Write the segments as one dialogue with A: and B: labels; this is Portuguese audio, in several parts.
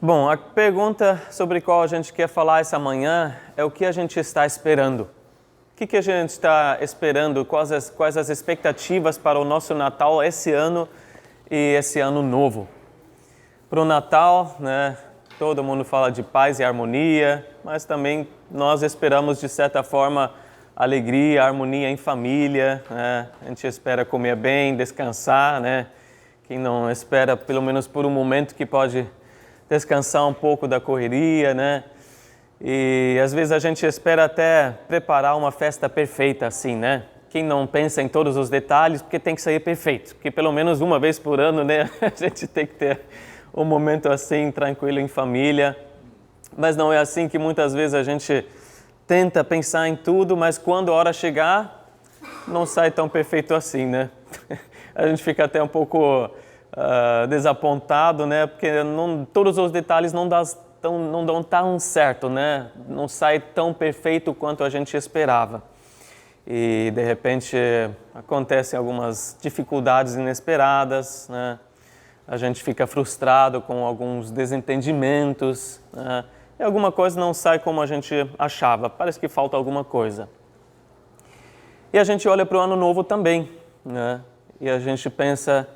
A: Bom, a pergunta sobre a qual a gente quer falar essa manhã é o que a gente está esperando. O que a gente está esperando? Quais as expectativas para o nosso Natal esse ano e esse ano novo? Para o Natal, né, todo mundo fala de paz e harmonia, mas também nós esperamos, de certa forma, alegria, harmonia em família, né? A gente espera comer bem, descansar, né? Quem não espera, pelo menos por um momento, que pode descansar um pouco da correria, né? E às vezes a gente espera até preparar uma festa perfeita assim, né? Quem não pensa em todos os detalhes, porque tem que sair perfeito, porque pelo menos uma vez por ano, né? A gente tem que ter um momento assim, tranquilo em família. Mas não é assim que muitas vezes a gente tenta pensar em tudo, mas quando a hora chegar, não sai tão perfeito assim, né? A gente fica até um pouco desapontado, né? Porque todos os detalhes não dão tão certo, né? Não sai tão perfeito quanto a gente esperava. E, de repente, acontecem algumas dificuldades inesperadas, né? A gente fica frustrado com alguns desentendimentos, né? E alguma coisa não sai como a gente achava, parece que falta alguma coisa. E a gente olha para o ano novo também, né? E a gente pensa,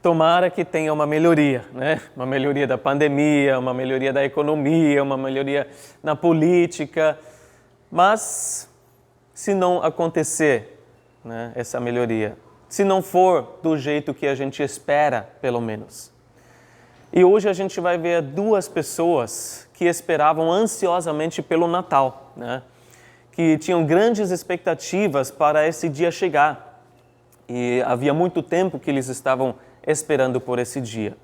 A: tomara que tenha uma melhoria, né? Uma melhoria da pandemia, uma melhoria da economia, uma melhoria na política. Mas, se não acontecer, né, essa melhoria, se não for do jeito que a gente espera, pelo menos. E hoje a gente vai ver duas pessoas que esperavam ansiosamente pelo Natal, né? Que tinham grandes expectativas para esse dia chegar. E havia muito tempo que eles estavam esperando por esse dia.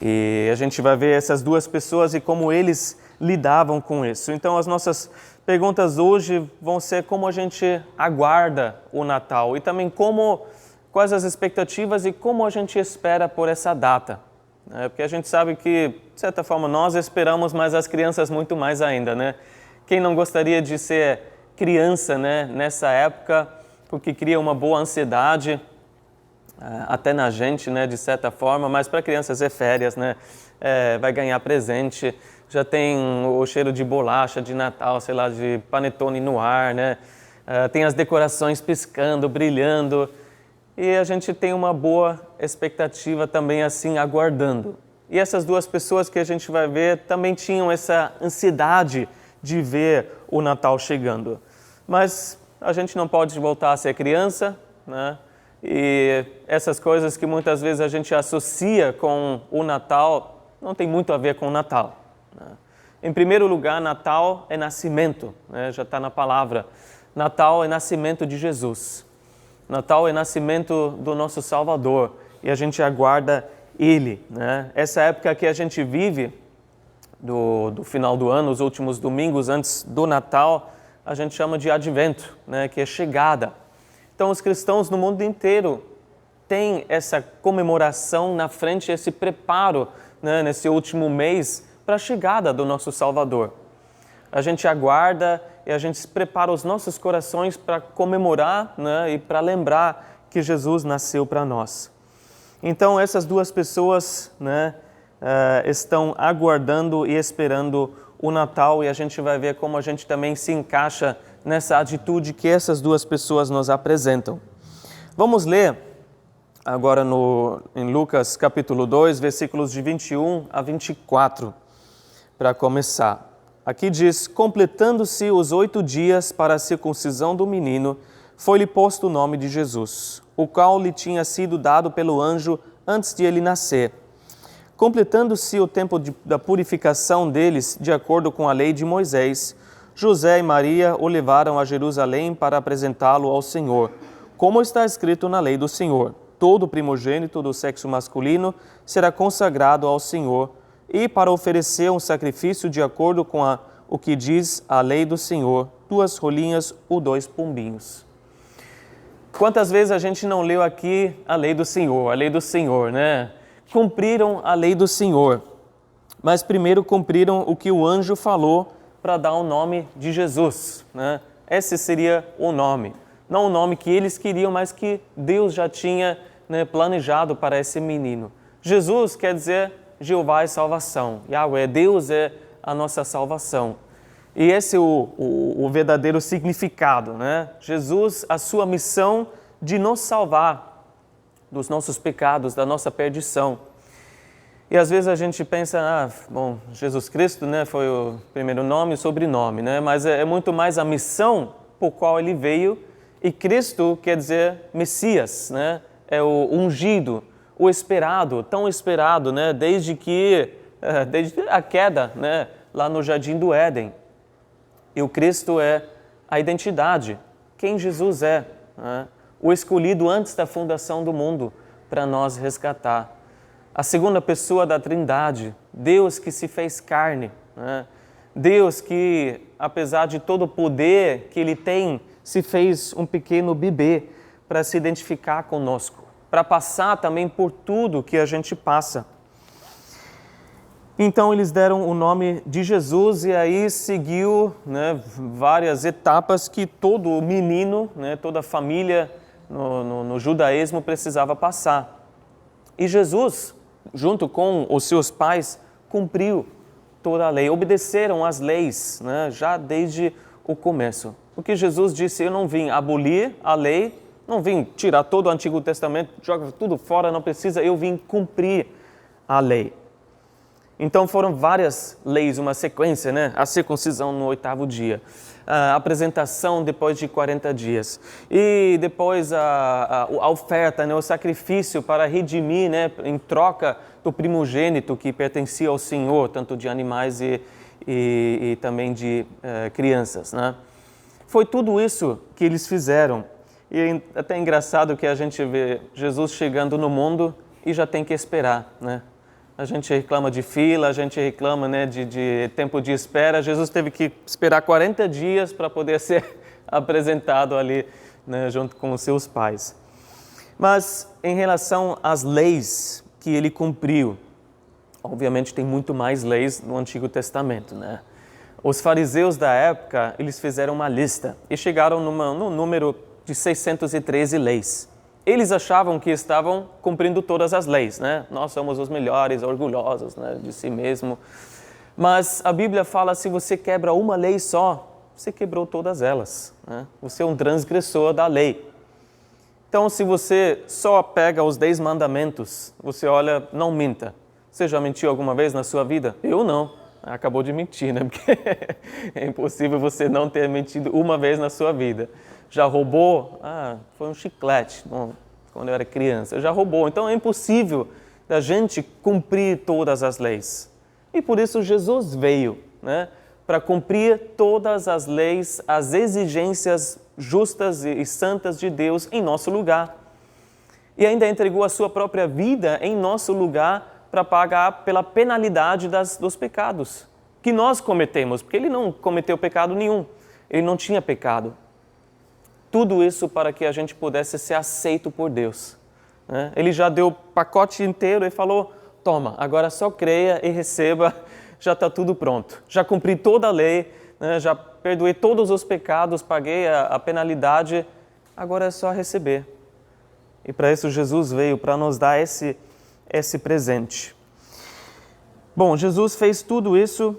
A: E a gente vai ver essas duas pessoas e como eles lidavam com isso. Então, as nossas perguntas hoje vão ser como a gente aguarda o Natal e também quais as expectativas e como a gente espera por essa data. Porque a gente sabe que, de certa forma, nós esperamos, mas as crianças muito mais ainda, né? Quem não gostaria de ser criança, né, nessa época, porque cria uma boa ansiedade, até na gente, né, de certa forma, mas para crianças é férias, né? Vai ganhar presente, já tem o cheiro de bolacha de Natal, sei lá, de panetone no ar, né? Tem as decorações piscando, brilhando, e a gente tem uma boa expectativa também assim, aguardando. E essas duas pessoas que a gente vai ver também tinham essa ansiedade de ver o Natal chegando. Mas a gente não pode voltar a ser criança, né? E essas coisas que muitas vezes a gente associa com o Natal não tem muito a ver com o Natal, né? Em primeiro lugar, Natal é nascimento, né? Já está na palavra. Natal é nascimento de Jesus. Natal é nascimento do nosso Salvador e a gente aguarda Ele, né? Essa época que a gente vive, do final do ano, os últimos domingos antes do Natal, a gente chama de advento, né? Que é chegada. Então, os cristãos no mundo inteiro têm essa comemoração na frente, esse preparo, né, nesse último mês para a chegada do nosso Salvador. A gente aguarda e a gente prepara os nossos corações para comemorar, né, e para lembrar que Jesus nasceu para nós. Então, essas duas pessoas, né, estão aguardando e esperando o Natal e a gente vai ver como a gente também se encaixa nessa atitude que essas duas pessoas nos apresentam. Vamos ler agora em Lucas capítulo 2, versículos de 21 a 24, para começar. Aqui diz, completando-se os 8 dias para a circuncisão do menino, foi-lhe posto o nome de Jesus, o qual lhe tinha sido dado pelo anjo antes de ele nascer. Completando-se o tempo da purificação deles, de acordo com a lei de Moisés, José e Maria o levaram a Jerusalém para apresentá-lo ao Senhor. Como está escrito na lei do Senhor, todo primogênito do sexo masculino será consagrado ao Senhor, e para oferecer um sacrifício de acordo com o que diz a lei do Senhor, 2 rolinhas ou 2 pombinhos. Quantas vezes a gente não leu aqui a lei do Senhor, né? Cumpriram a lei do Senhor, mas primeiro cumpriram o que o anjo falou para dar o nome de Jesus, né? Esse seria o nome, não o nome que eles queriam, mas que Deus já tinha, né, planejado para esse menino. Jesus quer dizer Jeová é salvação. Yahweh, Deus é a nossa salvação. E esse é o verdadeiro significado, né? Jesus, a sua missão de nos salvar dos nossos pecados, da nossa perdição. E às vezes a gente pensa, Jesus Cristo, né, foi o primeiro nome e sobrenome, né? Mas é muito mais a missão por qual ele veio. E Cristo quer dizer Messias, né? É o ungido, o esperado, tão esperado, né? Desde a queda, né? Lá no Jardim do Éden. E o Cristo é a identidade, quem Jesus é, né? O escolhido antes da fundação do mundo para nos resgatar. A segunda pessoa da Trindade, Deus que se fez carne, né? Deus que, apesar de todo o poder que Ele tem, se fez um pequeno bebê para se identificar conosco, para passar também por tudo que a gente passa. Então eles deram o nome de Jesus e aí seguiu, né, várias etapas que todo menino, né, toda família no judaísmo precisava passar. E Jesus, junto com os seus pais, cumpriu toda a lei, obedeceram às leis, né, já desde o começo. Porque Jesus disse, eu não vim abolir a lei, não vim tirar todo o Antigo Testamento, joga tudo fora, não precisa, eu vim cumprir a lei. Então foram várias leis, uma sequência, né? A circuncisão no 8º dia, a apresentação depois de 40 dias e depois a oferta, né? O sacrifício para redimir, né? Em troca do primogênito que pertencia ao Senhor, tanto de animais e também de crianças, né? Foi tudo isso que eles fizeram. E é até engraçado que a gente vê Jesus chegando no mundo e já tem que esperar, né? A gente reclama de fila, a gente reclama, né, de tempo de espera. Jesus teve que esperar 40 dias para poder ser apresentado ali, né, junto com os seus pais. Mas em relação às leis que ele cumpriu, obviamente tem muito mais leis no Antigo Testamento, né? Os fariseus da época, eles fizeram uma lista e chegaram no número de 613 leis. Eles achavam que estavam cumprindo todas as leis, né? Nós somos os melhores, orgulhosos, né, de si mesmo. Mas a Bíblia fala, se você quebra uma lei só, você quebrou todas elas, né? Você é um transgressor da lei. Então, se você só pega os 10 mandamentos, você olha, não minta. Você já mentiu alguma vez na sua vida? Eu não. Acabou de mentir, né? Porque é impossível você não ter mentido uma vez na sua vida. Já roubou? Foi um chiclete, quando eu era criança. Já roubou. Então é impossível da gente cumprir todas as leis. E por isso Jesus veio, né? Para cumprir todas as leis, as exigências justas e santas de Deus em nosso lugar. E ainda entregou a sua própria vida em nosso lugar para pagar pela penalidade dos pecados que nós cometemos, porque ele não cometeu pecado nenhum, ele não tinha pecado. Tudo isso para que a gente pudesse ser aceito por Deus, né? Ele já deu o pacote inteiro e falou, toma, agora só creia e receba, já está tudo pronto. Já cumpri toda a lei, né? Já perdoei todos os pecados, paguei a penalidade, agora é só receber. E para isso Jesus veio, para nos dar esse presente. Bom, Jesus fez tudo isso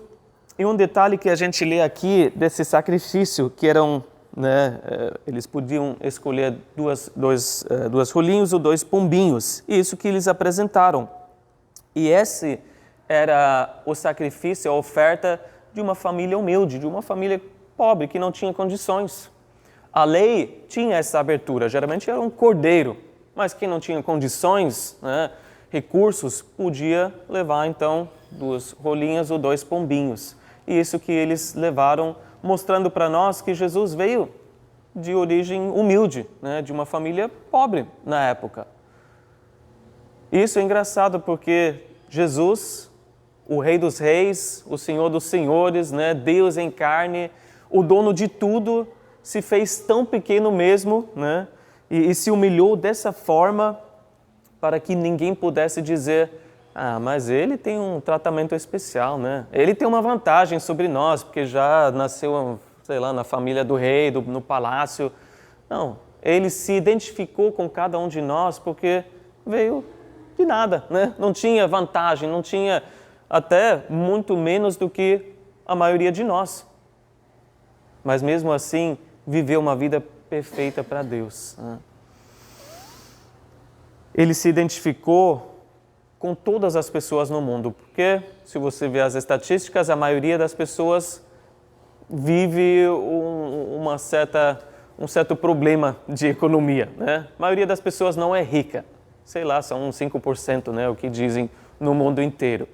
A: e um detalhe que a gente lê aqui desse sacrifício, que eram, né, eles podiam escolher dois rolinhos ou 2 pombinhos, e isso que eles apresentaram. E esse era o sacrifício, a oferta de uma família humilde, de uma família pobre, que não tinha condições. A lei tinha essa abertura, geralmente era um cordeiro, mas quem não tinha condições, né, recursos, podia levar então 2 rolinhas ou 2 pombinhos. E isso que eles levaram, mostrando para nós que Jesus veio de origem humilde, né, de uma família pobre na época. Isso é engraçado porque Jesus, o Rei dos Reis, o Senhor dos Senhores, né, Deus em carne, o dono de tudo, se fez tão pequeno mesmo, né, e se humilhou dessa forma para que ninguém pudesse dizer, mas ele tem um tratamento especial, né? Ele tem uma vantagem sobre nós, porque já nasceu, sei lá, na família do rei, no palácio. Não, ele se identificou com cada um de nós porque veio de nada, né? Não tinha vantagem, não tinha até muito menos do que a maioria de nós. Mas mesmo assim, viveu uma vida perfeita para Deus, né? Ele se identificou com todas as pessoas no mundo, porque se você ver as estatísticas, a maioria das pessoas vive um certo problema de economia, né? A maioria das pessoas não é rica, sei lá, são uns 5%, né, o que dizem no mundo inteiro.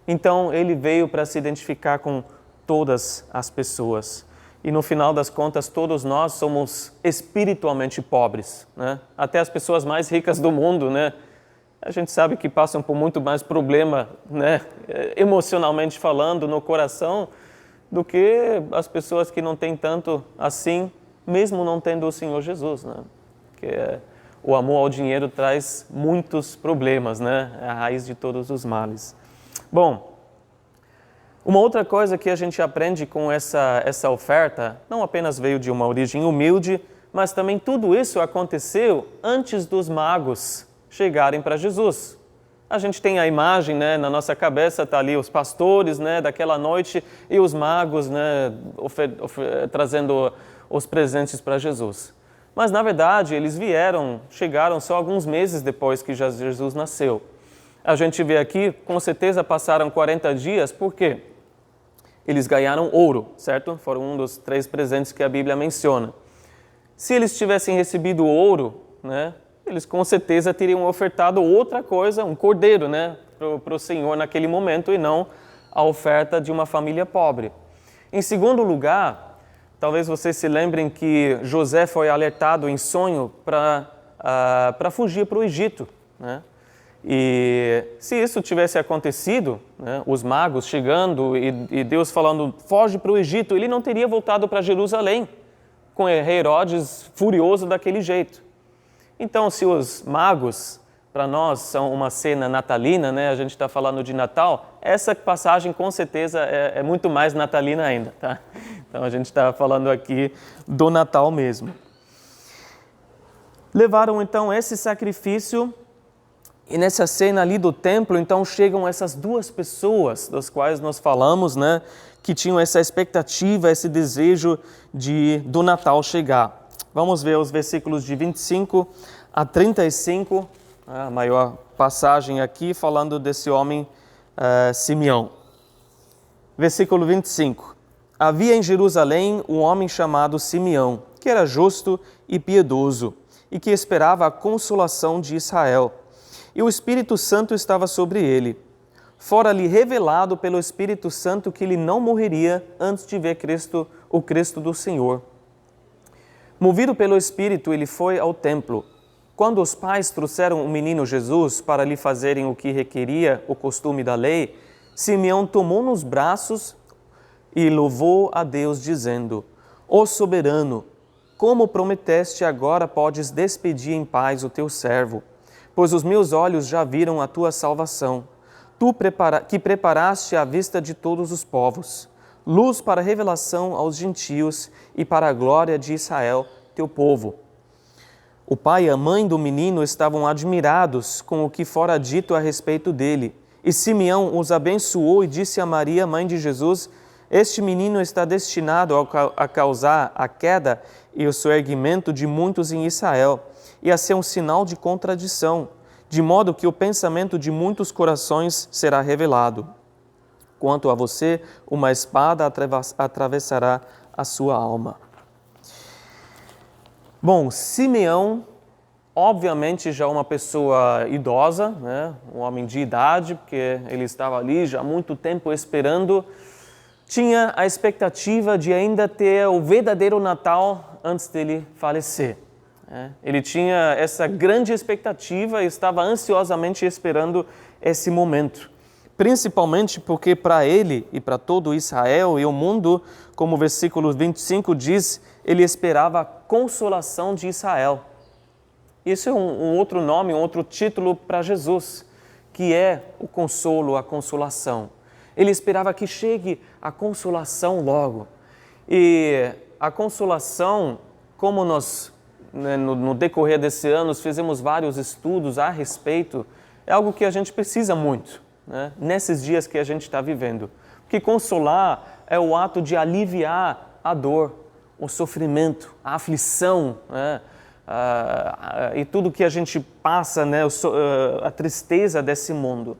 A: Então, ele veio para se identificar com todas as pessoas. E no final das contas, todos nós somos espiritualmente pobres, né? Até as pessoas mais ricas do mundo, né? A gente sabe que passam por muito mais problema, né? Emocionalmente falando, no coração, do que as pessoas que não têm tanto assim, mesmo não tendo o Senhor Jesus, né? Porque o amor ao dinheiro traz muitos problemas, né? É a raiz de todos os males. Bom, uma outra coisa que a gente aprende com essa oferta, não apenas veio de uma origem humilde, mas também tudo isso aconteceu antes dos magos chegarem para Jesus. A gente tem a imagem, né, na nossa cabeça, está ali os pastores, né, daquela noite e os magos, né, trazendo os presentes para Jesus. Mas, na verdade, eles chegaram só alguns meses depois que Jesus nasceu. A gente vê aqui, com certeza passaram 40 dias, por quê? Eles ganharam ouro, certo? Foram um dos 3 presentes que a Bíblia menciona. Se eles tivessem recebido ouro, né, eles com certeza teriam ofertado outra coisa, um cordeiro, né, para o Senhor naquele momento e não a oferta de uma família pobre. Em segundo lugar, talvez vocês se lembrem que José foi alertado em sonho para fugir para o Egito, né? E se isso tivesse acontecido, né, os magos chegando e Deus falando, foge para o Egito, ele não teria voltado para Jerusalém, com Herodes furioso daquele jeito. Então, se os magos, para nós, são uma cena natalina, né, a gente está falando de Natal, essa passagem com certeza é muito mais natalina ainda, tá? Então, a gente está falando aqui do Natal mesmo. Levaram, então, esse sacrifício. E nessa cena ali do templo, então, chegam essas 2 pessoas das quais nós falamos, né, que tinham essa expectativa, esse desejo do Natal chegar. Vamos ver os versículos de 25 a 35, a maior passagem aqui, falando desse homem Simeão. Versículo 25. Havia em Jerusalém um homem chamado Simeão, que era justo e piedoso, e que esperava a consolação de Israel. E o Espírito Santo estava sobre ele. Fora-lhe revelado pelo Espírito Santo que ele não morreria antes de ver o Cristo do Senhor. Movido pelo Espírito, ele foi ao templo. Quando os pais trouxeram o menino Jesus para lhe fazerem o que requeria o costume da lei, Simeão tomou nos braços e louvou a Deus, dizendo: Ó soberano, como prometeste, agora podes despedir em paz o teu servo, pois os meus olhos já viram a tua salvação, que preparaste à vista de todos os povos, luz para revelação aos gentios e para a glória de Israel, teu povo. O pai e a mãe do menino estavam admirados com o que fora dito a respeito dele. E Simeão os abençoou e disse a Maria, mãe de Jesus: Este menino está destinado a causar a queda e o soerguimento de muitos em Israel, e a ser um sinal de contradição, de modo que o pensamento de muitos corações será revelado. Quanto a você, uma espada atravessará a sua alma. Bom, Simeão, obviamente já uma pessoa idosa, né? Um homem de idade, porque ele estava ali já há muito tempo esperando, tinha a expectativa de ainda ter o verdadeiro Natal antes dele falecer. Ele tinha essa grande expectativa e estava ansiosamente esperando esse momento. Principalmente porque para ele e para todo Israel e o mundo, como o versículo 25 diz, ele esperava a consolação de Israel. Isso é um outro nome, um outro título para Jesus, que é o consolo, a consolação. Ele esperava que chegue a consolação logo. E a consolação, como nós né, no decorrer desse ano, fizemos vários estudos a respeito, é algo que a gente precisa muito, né, nesses dias que a gente está vivendo. Porque consolar é o ato de aliviar a dor, o sofrimento, a aflição, né, e tudo que a gente passa, né, a tristeza desse mundo.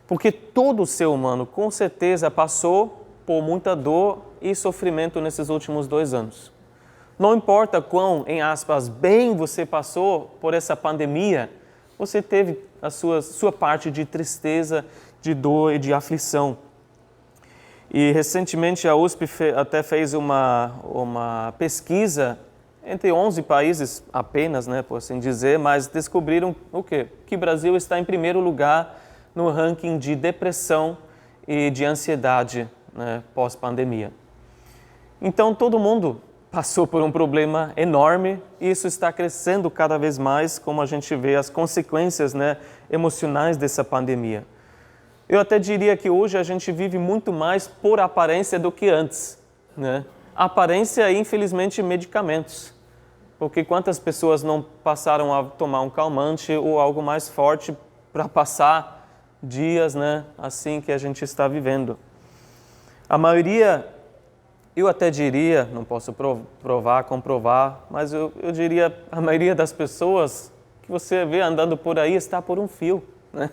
A: Porque todo ser humano, com certeza, passou por muita dor e sofrimento nesses últimos 2 anos. Não importa quão, em aspas, bem você passou por essa pandemia, você teve a sua parte de tristeza, de dor e de aflição. E recentemente a USP até fez uma pesquisa entre 11 países apenas, né, por assim dizer, mas descobriram o quê? Que o Brasil está em primeiro lugar no ranking de depressão e de ansiedade, né, pós-pandemia. Então todo mundo passou por um problema enorme e isso está crescendo cada vez mais, como a gente vê as consequências, né, emocionais dessa pandemia. Eu até diria que hoje a gente vive muito mais por aparência do que antes, né? Aparência e, infelizmente, medicamentos. Porque quantas pessoas não passaram a tomar um calmante ou algo mais forte para passar dias, né, assim que a gente está vivendo. A maioria, eu até diria, não posso comprovar, mas eu diria a maioria das pessoas que você vê andando por aí está por um fio, né?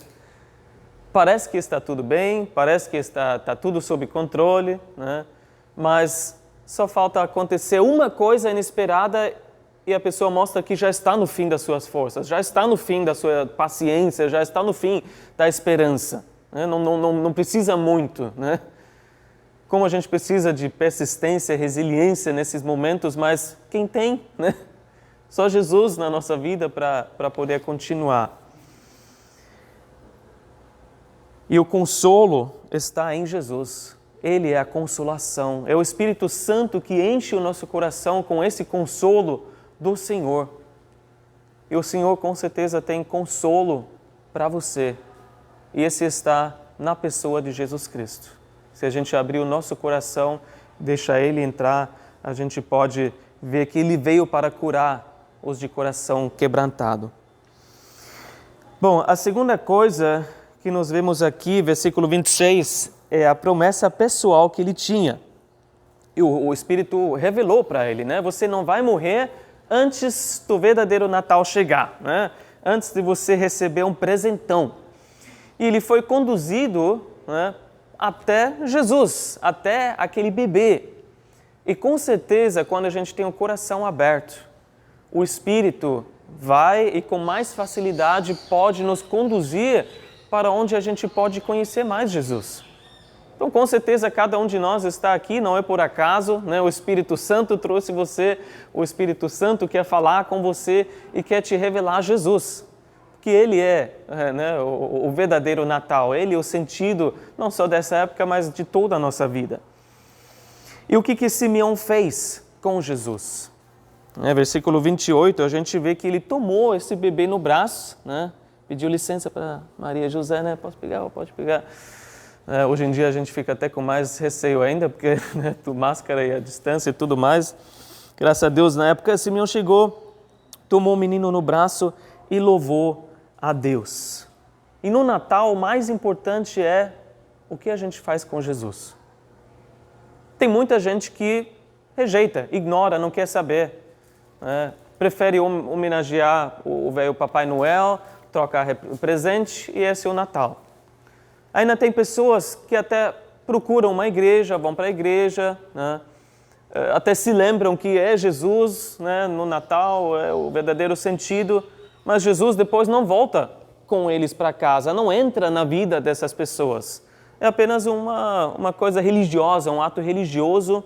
A: Parece que está tudo bem, parece que está tudo sob controle, né? Mas só falta acontecer uma coisa inesperada e a pessoa mostra que já está no fim das suas forças, já está no fim da sua paciência, já está no fim da esperança, né? Não precisa muito, né? Como a gente precisa de persistência e resiliência nesses momentos, mas quem tem, né? Só Jesus na nossa vida para poder continuar. E o consolo está em Jesus. Ele é a consolação. É o Espírito Santo que enche o nosso coração com esse consolo do Senhor. E o Senhor com certeza tem consolo para você. E esse está na pessoa de Jesus Cristo. Se a gente abrir o nosso coração, deixar Ele entrar, a gente pode ver que Ele veio para curar os de coração quebrantado. Bom, a segunda coisa que nós vemos aqui, versículo 26, é a promessa pessoal que ele tinha. E o Espírito revelou para ele, né? Você não vai morrer antes do verdadeiro Natal chegar, né? Antes de você receber um presentão. E ele foi conduzido, né, até Jesus, até aquele bebê. E com certeza, quando a gente tem o coração aberto, o Espírito vai e com mais facilidade pode nos conduzir para onde a gente pode conhecer mais Jesus. Então, com certeza, cada um de nós está aqui, não é por acaso, né? O Espírito Santo trouxe você, o Espírito Santo quer falar com você e quer te revelar Jesus. Que Ele né, o verdadeiro Natal, Ele é o sentido não só dessa época, mas de toda a nossa vida. E o que Simeão fez com Jesus? Versículo 28, a gente vê que ele tomou esse bebê no braço, né? Pediu licença para Maria e José, né? Pode pegar. Hoje em dia a gente fica até com mais receio ainda, porque né, máscara e a distância e tudo mais. Graças a Deus, na época, Simeão chegou, tomou o menino no braço e louvou a Deus. E no Natal, o mais importante é o que a gente faz com Jesus. Tem muita gente que rejeita, ignora, não quer saber. Prefere homenagear o velho Papai Noel, trocar presente e esse é o Natal. Ainda tem pessoas que até procuram uma igreja, vão para a igreja, né? Até se lembram que é Jesus, né, no Natal, é o verdadeiro sentido, mas Jesus depois não volta com eles para casa, não entra na vida dessas pessoas. É apenas uma coisa religiosa, um ato religioso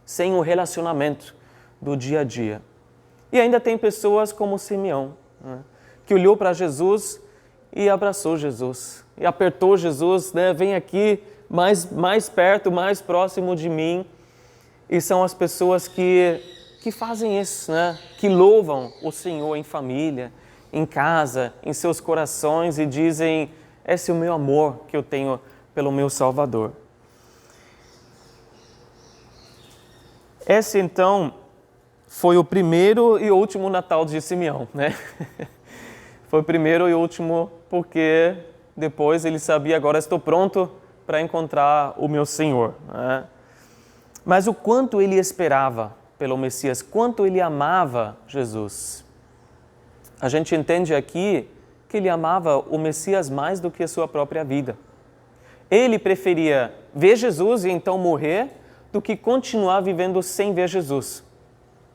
A: sem o relacionamento do dia a dia. E ainda tem pessoas como Simeão, né, que olhou para Jesus e abraçou Jesus, e apertou Jesus, né, vem aqui mais perto, mais próximo de mim. E são as pessoas que fazem isso, né, que louvam o Senhor em família, em casa, em seus corações e dizem, esse é o meu amor que eu tenho pelo meu foi o primeiro e último Natal de Simeão, né? Foi o primeiro e último porque depois ele sabia, agora estou pronto para encontrar o meu Senhor, né? Mas o quanto ele esperava pelo Messias, quanto ele amava Jesus. A gente entende aqui que ele amava o Messias mais do que a sua própria vida. Ele preferia ver Jesus e então morrer do que continuar vivendo sem ver Jesus.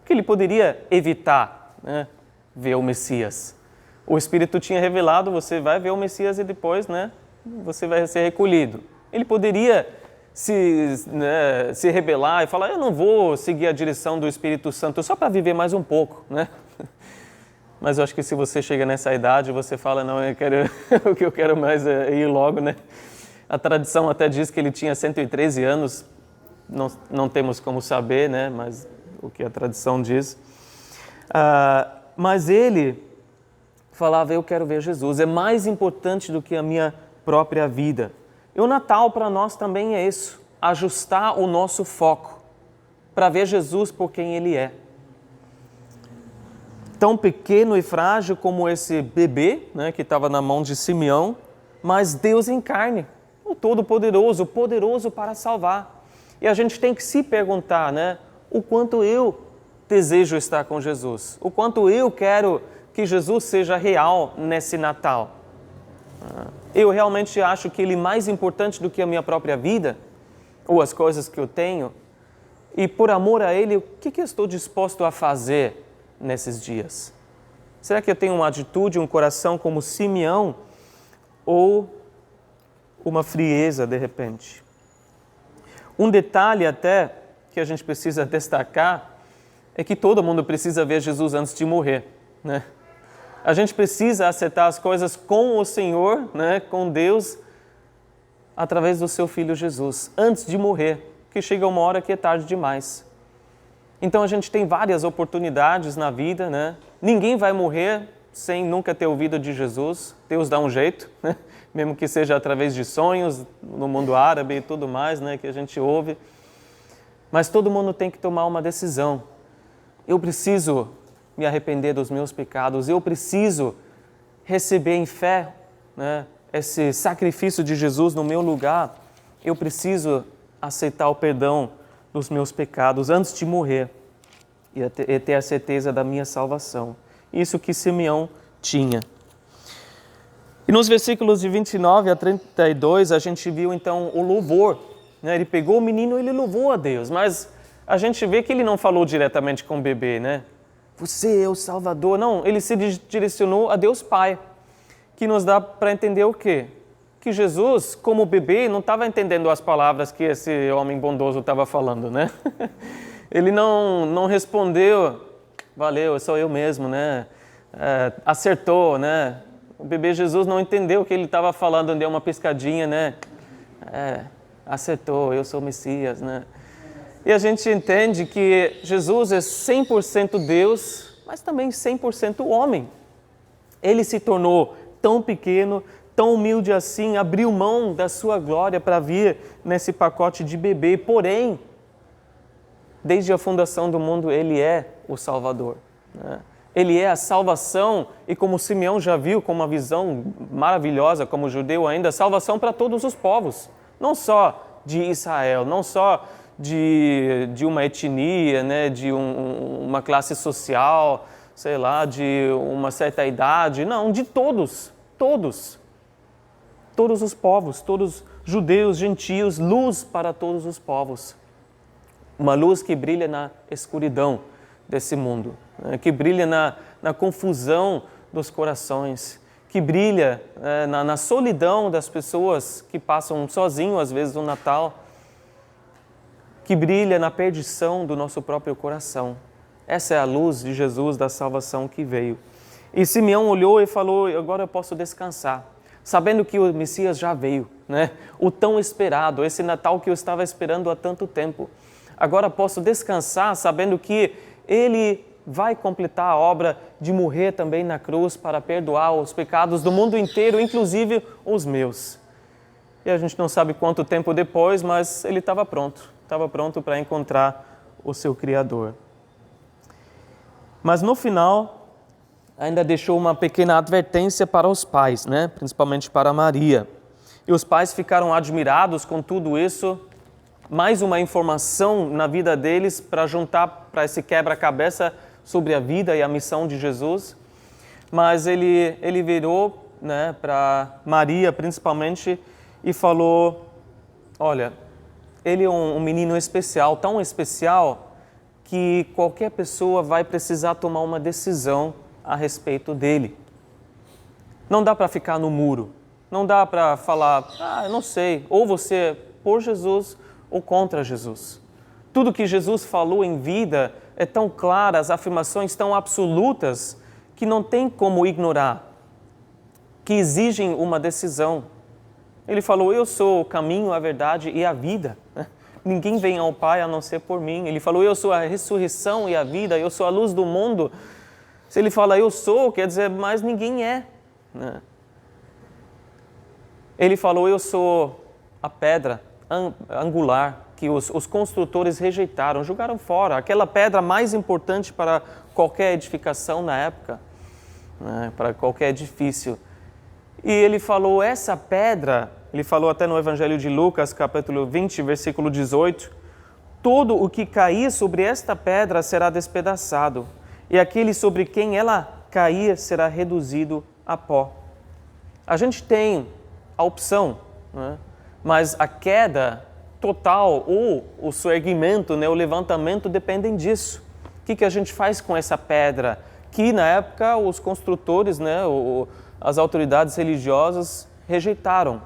A: Porque ele poderia evitar, né, ver o Messias. O Espírito tinha revelado, você vai ver o Messias e depois, né, você vai ser recolhido. Ele poderia se rebelar e falar, eu não vou seguir a direção do Espírito Santo só para viver mais um pouco, né? Mas eu acho que se você chega nessa idade, você fala, não, o que eu quero mais é ir logo, né? A tradição até diz que ele tinha 113 anos, não temos como saber, né? Mas o que a tradição diz. Mas ele falava, eu quero ver Jesus, é mais importante do que a minha própria vida. E o Natal para nós também é isso, ajustar o nosso foco para ver Jesus por quem Ele é. Tão pequeno e frágil como esse bebê, né, que estava na mão de Simeão, mas Deus em carne, o Todo-Poderoso, poderoso para salvar. E a gente tem que se perguntar, né, o quanto eu desejo estar com Jesus, o quanto eu quero que Jesus seja real nesse Natal. Eu realmente acho que Ele é mais importante do que a minha própria vida, ou as coisas que eu tenho, e por amor a Ele, o que eu estou disposto a fazer nesses dias? Será que eu tenho uma atitude, um coração como Simeão, ou uma frieza de repente? Um detalhe até que a gente precisa destacar é que todo mundo precisa ver Jesus antes de morrer, né? A gente precisa acertar as coisas com o Senhor, né, com Deus, através do seu Filho Jesus, antes de morrer, que chega uma hora que é tarde demais. Então a gente tem várias oportunidades na vida, né? Ninguém vai morrer sem nunca ter ouvido de Jesus. Deus dá um jeito, né? Mesmo que seja através de sonhos no mundo árabe e tudo mais, né, que a gente ouve. Mas todo mundo tem que tomar uma decisão. Eu preciso me arrepender dos meus pecados, eu preciso receber em fé, né, esse sacrifício de Jesus no meu lugar, eu preciso aceitar o perdão dos meus pecados antes de morrer e ter a certeza da minha salvação. Isso que Simeão tinha. E nos versículos de 29 a 32 a gente viu então o louvor, né? Ele pegou o menino e ele louvou a Deus, mas a gente vê que ele não falou diretamente com o bebê, né? Você é o Salvador. Não, ele se direcionou a Deus Pai, que nos dá para entender o quê? Que Jesus, como bebê, não estava entendendo as palavras que esse homem bondoso estava falando, né? Ele não respondeu, valeu, sou eu mesmo, né? Acertou, né? O bebê Jesus não entendeu o que ele estava falando, deu uma piscadinha, né? Acertou, eu sou o Messias, né? E a gente entende que Jesus é 100% Deus, mas também 100% homem. Ele se tornou tão pequeno, tão humilde assim, abriu mão da sua glória para vir nesse pacote de bebê. Porém, desde a fundação do mundo, Ele é o Salvador, né? Ele é a salvação e, como Simeão já viu com uma visão maravilhosa, como judeu ainda, salvação para todos os povos. Não só de Israel, não só de uma etnia, né, de uma classe social, sei lá, de uma certa idade. Não, de todos. Todos os povos, todos judeus, gentios, luz para todos os povos. Uma luz que brilha na escuridão desse mundo, né? Que brilha na confusão dos corações, que brilha na solidão das pessoas que passam sozinhos, às vezes, no Natal, que brilha na perdição do nosso próprio coração. Essa é a luz de Jesus, da salvação que veio. E Simeão olhou e falou, agora eu posso descansar, sabendo que o Messias já veio, né? O tão esperado, esse Natal que eu estava esperando há tanto tempo. Agora posso descansar sabendo que Ele vai completar a obra de morrer também na cruz para perdoar os pecados do mundo inteiro, inclusive os meus. E a gente não sabe quanto tempo depois, mas Ele estava pronto para encontrar o seu Criador. Mas no final, ainda deixou uma pequena advertência para os pais, né? Principalmente para Maria. E os pais ficaram admirados com tudo isso, mais uma informação na vida deles para juntar para esse quebra-cabeça sobre a vida e a missão de Jesus. Mas ele virou, né, para Maria principalmente e falou, olha, ele é um menino especial, tão especial que qualquer pessoa vai precisar tomar uma decisão a respeito dele. Não dá para ficar no muro, não dá para falar, eu não sei, ou você é por Jesus ou contra Jesus. Tudo que Jesus falou em vida é tão claro, as afirmações tão absolutas que não tem como ignorar, que exigem uma decisão. Ele falou, eu sou o caminho, a verdade e a vida. Ninguém vem ao Pai a não ser por mim. Ele falou, eu sou a ressurreição e a vida, eu sou a luz do mundo. Se ele fala, eu sou, quer dizer, mas ninguém é. Ele falou, eu sou a pedra angular que os construtores rejeitaram, jogaram fora. Aquela pedra mais importante para qualquer edificação na época, para qualquer edifício. E ele falou, essa pedra, ele falou até no Evangelho de Lucas, capítulo 20, versículo 18, todo o que cair sobre esta pedra será despedaçado, e aquele sobre quem ela cair será reduzido a pó. A gente tem a opção, mas a queda total ou o surgimento, o levantamento dependem disso. O que a gente faz com essa pedra? Que na época os construtores, as autoridades religiosas rejeitaram.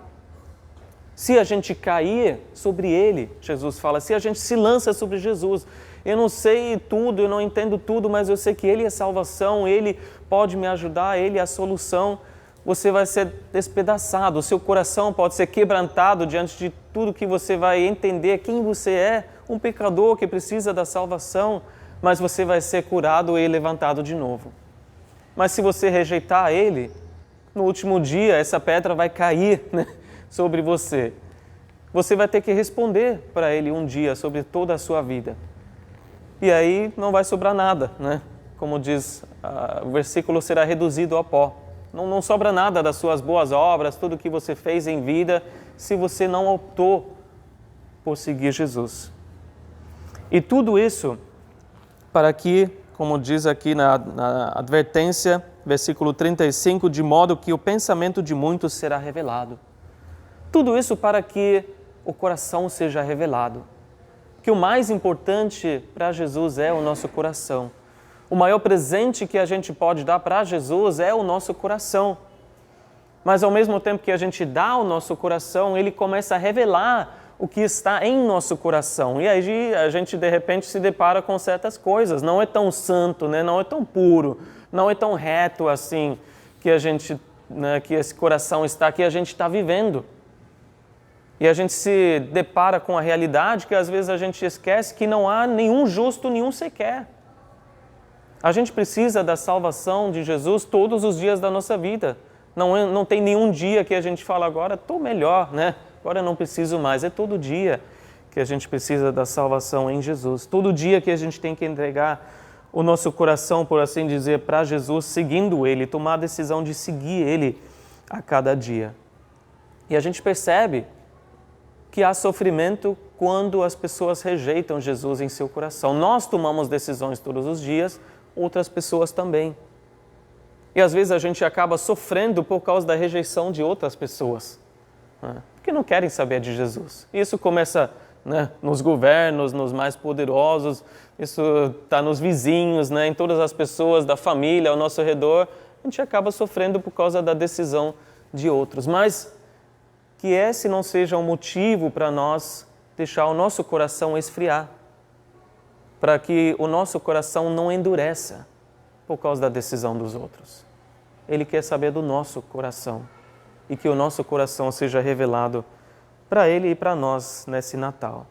A: Se a gente cair sobre ele, Jesus fala, se a gente se lança sobre Jesus, eu não sei tudo, eu não entendo tudo, mas eu sei que ele é salvação, ele pode me ajudar, ele é a solução, você vai ser despedaçado, o seu coração pode ser quebrantado diante de tudo que você vai entender quem você é, um pecador que precisa da salvação, mas você vai ser curado e levantado de novo. Mas se você rejeitar ele, no último dia essa pedra vai cair sobre você. Você vai ter que responder para ele um dia sobre toda a sua vida. E aí não vai sobrar nada, Como diz, o versículo será reduzido a pó. Não sobra nada das suas boas obras, tudo que você fez em vida, se você não optou por seguir Jesus. E tudo isso para que, como diz aqui na advertência, versículo 35, de modo que o pensamento de muitos será revelado. Tudo isso para que o coração seja revelado. Que o mais importante para Jesus é o nosso coração. O maior presente que a gente pode dar para Jesus é o nosso coração. Mas ao mesmo tempo que a gente dá o nosso coração, ele começa a revelar o que está em nosso coração. E aí a gente de repente se depara com certas coisas. Não é tão santo, não é tão puro, não é tão reto assim que a gente, que esse coração está, que a gente está vivendo. E a gente se depara com a realidade que às vezes a gente esquece que não há nenhum justo, nenhum sequer. A gente precisa da salvação de Jesus todos os dias da nossa vida. Não tem nenhum dia que a gente fala, agora estou melhor, agora eu não preciso mais. É todo dia que a gente precisa da salvação em Jesus. Todo dia que a gente tem que entregar o nosso coração, por assim dizer, para Jesus, seguindo Ele, tomar a decisão de seguir Ele a cada dia. E a gente percebe que há sofrimento quando as pessoas rejeitam Jesus em seu coração. Nós tomamos decisões todos os dias, outras pessoas também. E às vezes a gente acaba sofrendo por causa da rejeição de outras pessoas, que não querem saber de Jesus. Isso começa nos governos, nos mais poderosos, isso está nos vizinhos, em todas as pessoas da família ao nosso redor. A gente acaba sofrendo por causa da decisão de outros. Mas que esse não seja um motivo para nós deixar o nosso coração esfriar, para que o nosso coração não endureça por causa da decisão dos outros. Ele quer saber do nosso coração e que o nosso coração seja revelado para Ele e para nós nesse Natal.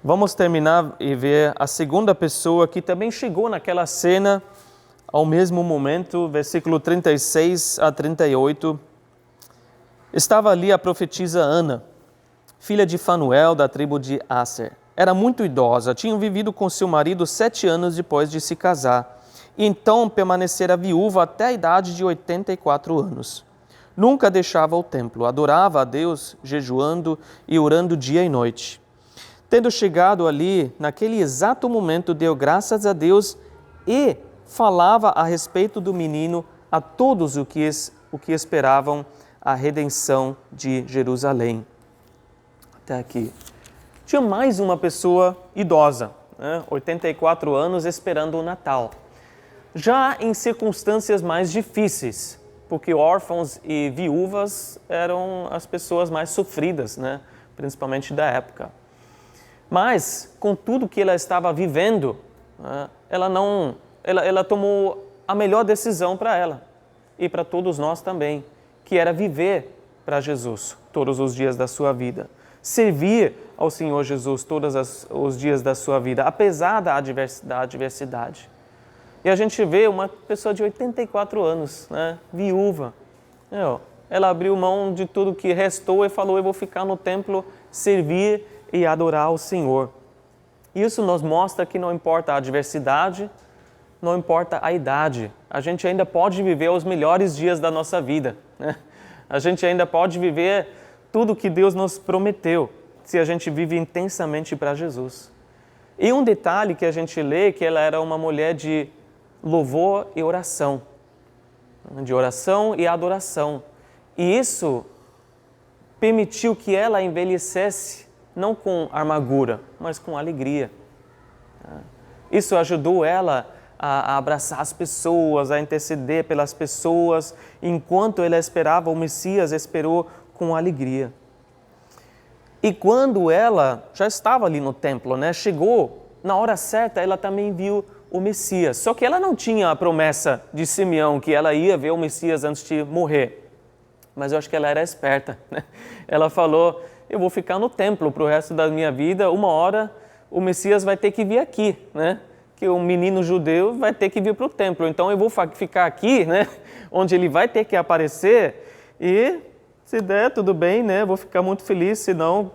A: Vamos terminar e ver a segunda pessoa que também chegou naquela cena ao mesmo momento, versículo 36 a 38. Estava ali a profetisa Ana, filha de Fanuel, da tribo de Aser. era muito idosa, tinha vivido com seu marido 7 anos depois de se casar, e então permanecera viúva até a idade de 84 anos. Nunca deixava o templo, adorava a Deus, jejuando e orando dia e noite. Tendo chegado ali, naquele exato momento, deu graças a Deus e falava a respeito do menino a todos o que esperavam a redenção de Jerusalém. Até aqui. Tinha mais uma pessoa idosa, 84 anos, esperando o Natal. Já em circunstâncias mais difíceis, porque órfãos e viúvas eram as pessoas mais sofridas, principalmente da época. Mas, com tudo que ela estava vivendo, ela tomou a melhor decisão para ela e para todos nós também, que era viver para Jesus todos os dias da sua vida. Servir ao Senhor Jesus todos os dias da sua vida, apesar da adversidade. E a gente vê uma pessoa de 84 anos, viúva. Ela abriu mão de tudo que restou e falou, eu vou ficar no templo, servir e adorar o Senhor. Isso nos mostra que não importa a adversidade, não importa a idade, a gente ainda pode viver os melhores dias da nossa vida. A gente ainda pode viver tudo que Deus nos prometeu, se a gente vive intensamente para Jesus. E um detalhe que a gente lê, que ela era uma mulher de louvor e oração. De oração e adoração. E isso permitiu que ela envelhecesse não com amargura, mas com alegria. Isso ajudou ela a abraçar as pessoas, a interceder pelas pessoas, enquanto ela esperava o Messias, esperou com alegria. E quando ela já estava ali no templo, chegou, na hora certa, ela também viu o Messias. Só que ela não tinha a promessa de Simeão que ela ia ver o Messias antes de morrer. Mas eu acho que ela era esperta. Ela falou, eu vou ficar no templo para o resto da minha vida, uma hora o Messias vai ter que vir aqui, que o menino judeu vai ter que vir para o templo. Então eu vou ficar aqui, onde ele vai ter que aparecer e se der, tudo bem, vou ficar muito feliz, se não,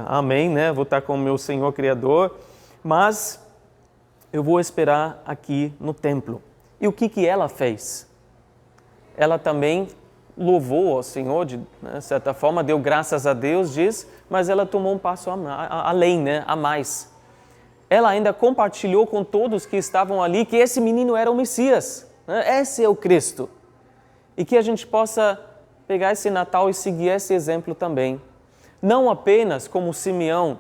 A: amém, vou estar com o meu Senhor Criador, mas eu vou esperar aqui no templo. E o que ela fez? Ela também louvou ao Senhor, de certa forma, deu graças a Deus, diz, mas ela tomou um passo além, a mais. Ela ainda compartilhou com todos que estavam ali que esse menino era o Messias, esse é o Cristo. E que a gente possa pegar esse Natal e seguir esse exemplo também. Não apenas como Simeão,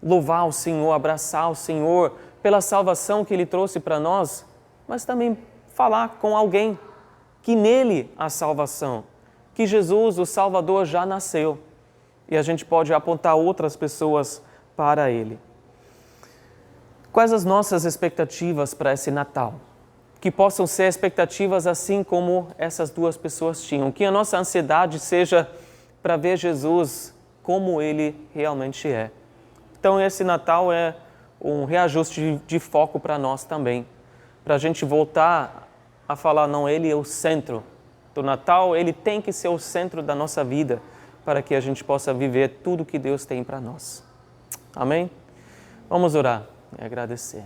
A: louvar o Senhor, abraçar o Senhor pela salvação que Ele trouxe para nós, mas também falar com alguém que nele há salvação, que Jesus, o Salvador, já nasceu e a gente pode apontar outras pessoas para Ele. Quais as nossas expectativas para esse Natal? Que possam ser expectativas assim como essas duas pessoas tinham. Que a nossa ansiedade seja para ver Jesus como Ele realmente é. Então esse Natal é um reajuste de foco para nós também. Para a gente voltar a falar, não, Ele é o centro do Natal, Ele tem que ser o centro da nossa vida para que a gente possa viver tudo que Deus tem para nós. Amém? Vamos orar e agradecer.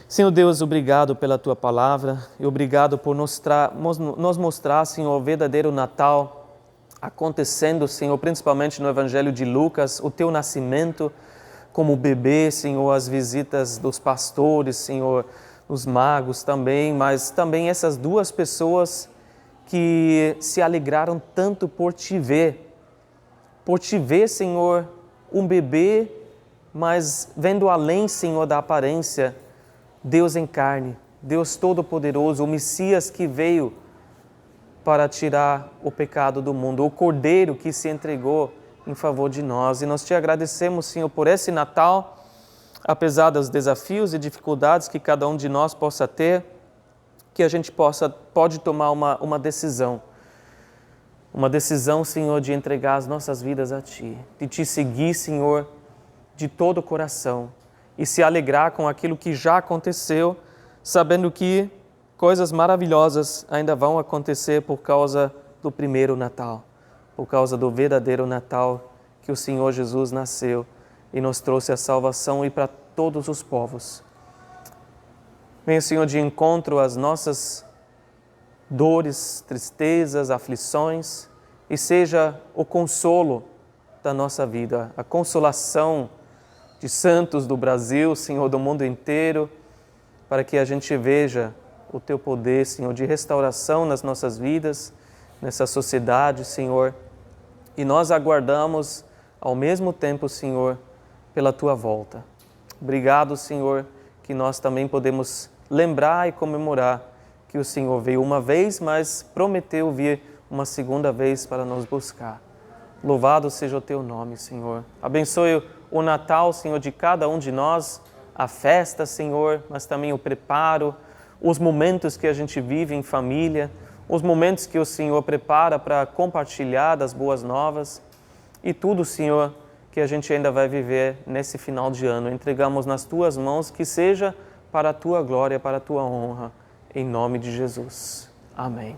A: Senhor Deus, obrigado pela Tua palavra e obrigado por nos mostrar, Senhor, o verdadeiro Natal acontecendo, Senhor, principalmente no Evangelho de Lucas, o Teu nascimento como bebê, Senhor, as visitas dos pastores, Senhor, os magos também, mas também essas duas pessoas que se alegraram tanto por Te ver, Senhor, um bebê, mas vendo além, Senhor, da aparência, Deus em carne, Deus Todo-Poderoso, o Messias que veio para tirar o pecado do mundo, o Cordeiro que se entregou em favor de nós. E nós Te agradecemos, Senhor, por esse Natal, apesar dos desafios e dificuldades que cada um de nós possa ter, que a gente pode tomar uma decisão. Uma decisão, Senhor, de entregar as nossas vidas a Ti, de Te seguir, Senhor, de todo o coração e se alegrar com aquilo que já aconteceu, sabendo que coisas maravilhosas ainda vão acontecer por causa do primeiro Natal, por causa do verdadeiro Natal que o Senhor Jesus nasceu e nos trouxe a salvação e para todos os povos. Venha, Senhor, de encontro às nossas dores, tristezas, aflições e seja o consolo da nossa vida, a consolação de santos do Brasil, Senhor, do mundo inteiro, para que a gente veja o Teu poder, Senhor, de restauração nas nossas vidas, nessa sociedade, Senhor. E nós aguardamos ao mesmo tempo, Senhor, pela Tua volta. Obrigado, Senhor, que nós também podemos lembrar e comemorar que o Senhor veio uma vez, mas prometeu vir uma segunda vez para nos buscar. Louvado seja o Teu nome, Senhor. Abençoe o Natal, Senhor, de cada um de nós, a festa, Senhor, mas também o preparo, os momentos que a gente vive em família, os momentos que o Senhor prepara para compartilhar das boas novas e tudo, Senhor, que a gente ainda vai viver nesse final de ano. Entregamos nas Tuas mãos, que seja para a Tua glória, para a Tua honra, em nome de Jesus. Amém.